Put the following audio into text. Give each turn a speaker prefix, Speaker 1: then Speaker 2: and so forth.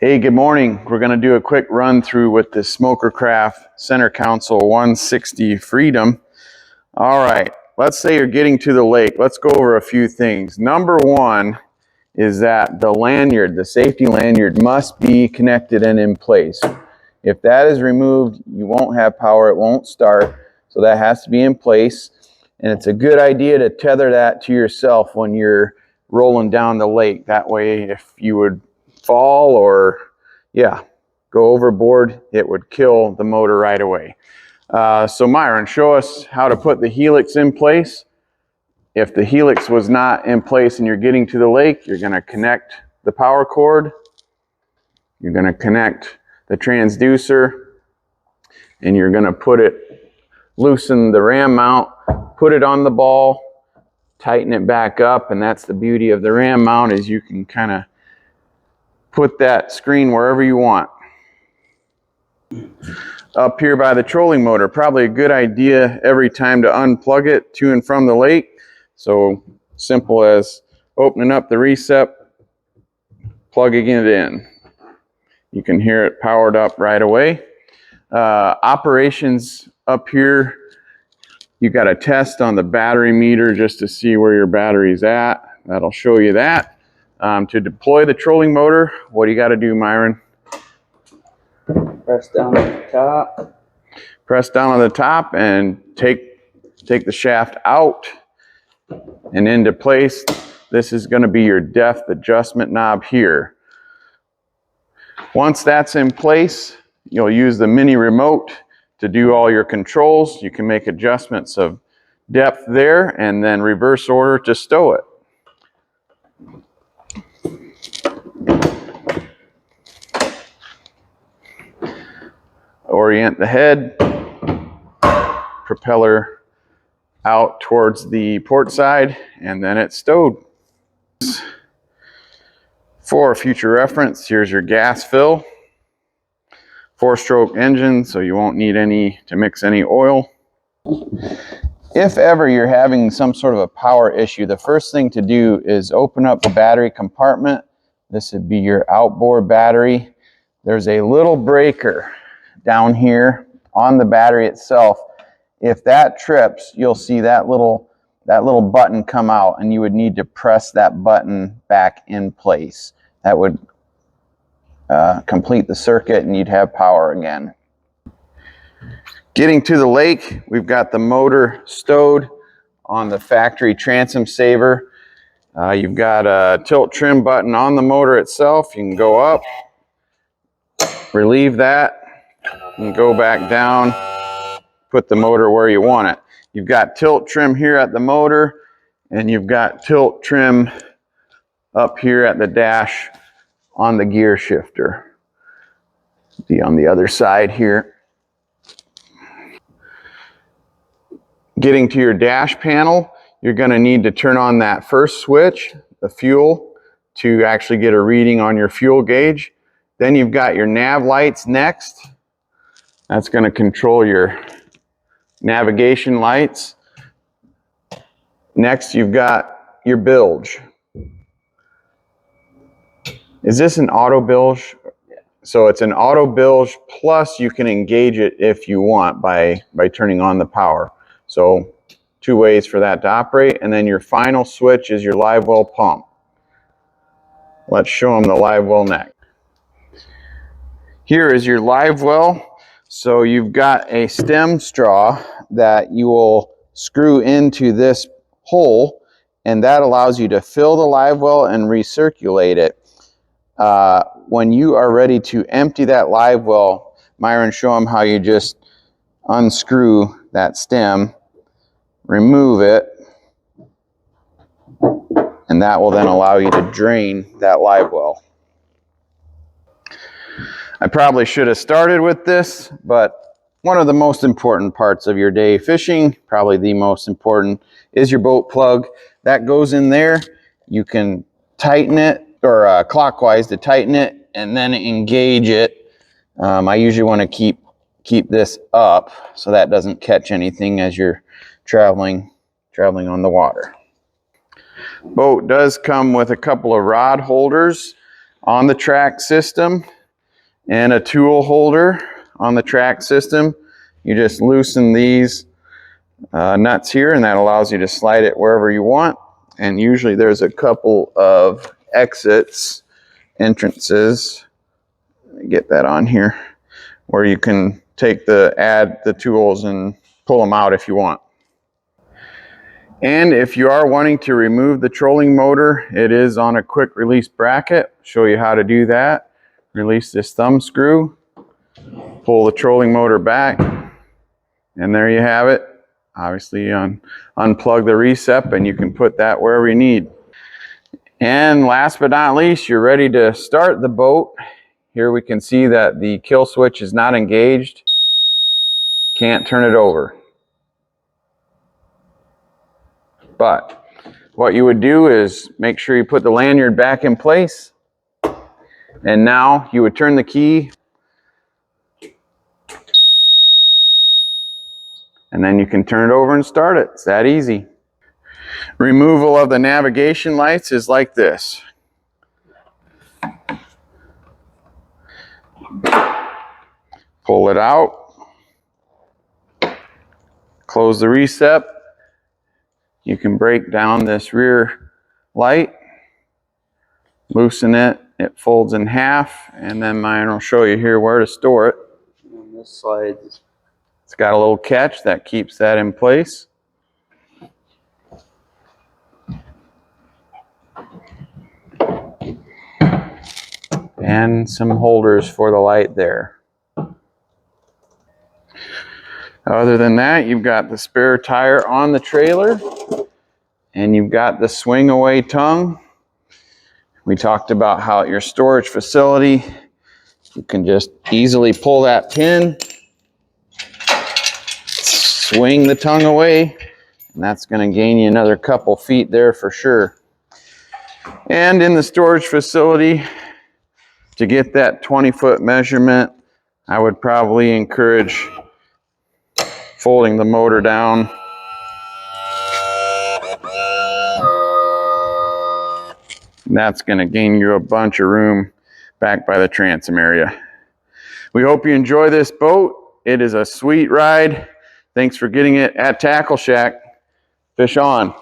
Speaker 1: Hey, good morning. We're going to do a quick run through with the Smokercraft Center Console 160 Freedom. All right, let's say you're getting to the lake. Let's go over a few things. Number one is that the lanyard, the safety lanyard, must be connected and in place. If that is removed, you won't have power, it won't start, so that has to be in place. And it's a good idea to tether that to yourself when you're rolling down the lake. That way, if you would fall or go overboard, it would kill the motor right away. So Myron, show us how to put the helix in place. If the helix was not in place and you're getting to the lake, you're going to connect the power cord, you're going to connect the transducer, and you're going to loosen the ram mount, put it on the ball, tighten it back up. And that's the beauty of the ram mount, is you can kind of put that screen wherever you want. Up here by the trolling motor, probably a good idea every time to unplug it to and from the lake. So simple as opening up the recep, plugging it in. You can hear it powered up right away. Operations up here, you got to test on the battery meter just to see where your battery's at. That'll show you that. To deploy the trolling motor, what do you got to do, Myron?
Speaker 2: Press down at the top.
Speaker 1: Press down on the top and take the shaft out and into place. This is going to be your depth adjustment knob here. Once that's in place, you'll use the mini remote to do all your controls. You can make adjustments of depth there and then reverse order to stow it. Orient the head, propeller out towards the port side, and then it's stowed. For future reference, here's your gas fill. 4-stroke engine, so you won't need to mix any oil. If ever you're having some sort of a power issue, the first thing to do is open up the battery compartment. This would be your outboard battery. There's a little breaker down here on the battery itself. If that trips, you'll see that little button come out, and you would need to press that button back in place. That would complete the circuit and you'd have power again. Getting to the lake, we've got the motor stowed on the factory transom saver. You've got a tilt trim button on the motor itself. You can go up, relieve that, and go back down, put the motor where you want it. You've got tilt trim here at the motor, and you've got tilt trim up here at the dash on the gear shifter. See on the other side here. Getting to your dash panel, you're going to need to turn on that first switch, the fuel, to actually get a reading on your fuel gauge. Then you've got your nav lights next. That's going to control your navigation lights. Next, you've got your bilge. Is this an auto bilge? So it's an auto bilge, plus you can engage it if you want by turning on the power. So 2 ways for that to operate. And then your final switch is your live well pump. Let's show them the live well next. Here is your live well. So you've got a stem straw that you will screw into this hole, and that allows you to fill the live well and recirculate it. When you are ready to empty that live well, Myron, show them how you just unscrew that stem, remove it, and that will then allow you to drain that live well. I probably should have started with this, but one of the most important parts of your day fishing, probably the most important, is your boat plug. That goes in there. You can tighten it, or clockwise to tighten it, and then engage it. I usually want to keep this up so that doesn't catch anything as you're traveling on the water. Boat does come with a couple of rod holders on the track system and a tool holder on the track system. You just loosen these nuts here, and that allows you to slide it wherever you want. And usually there's a couple of entrances. Let me get that on here, where you can add the tools and pull them out if you want. And if you are wanting to remove the trolling motor, it is on a quick release bracket. Show you how to do that. Release this thumb screw, pull the trolling motor back, and there you have it. Obviously unplug the recep and you can put that wherever you need. And last but not least, you're ready to start the boat. Here we can see that the kill switch is not engaged. Can't turn it over. But what you would do is make sure you put the lanyard back in place. And now you would turn the key. And then you can turn it over and start it. It's that easy. Removal of the navigation lights is like this. Pull it out. Close the recep. You can break down this rear light. Loosen it. It folds in half. And then mine will show you here where to store it.
Speaker 2: On this side.
Speaker 1: It's got a little catch that keeps that in place. And some holders for the light there. Other than that, you've got the spare tire on the trailer, and you've got the swing away tongue. We talked about how at your storage facility, you can just easily pull that pin, swing the tongue away, and that's going to gain you another couple feet there for sure. And in the storage facility, to get that 20-foot measurement, I would probably encourage folding the motor down. And that's going to gain you a bunch of room back by the transom area. We hope you enjoy this boat. It is a sweet ride. Thanks for getting it at Tackle Shack. Fish on.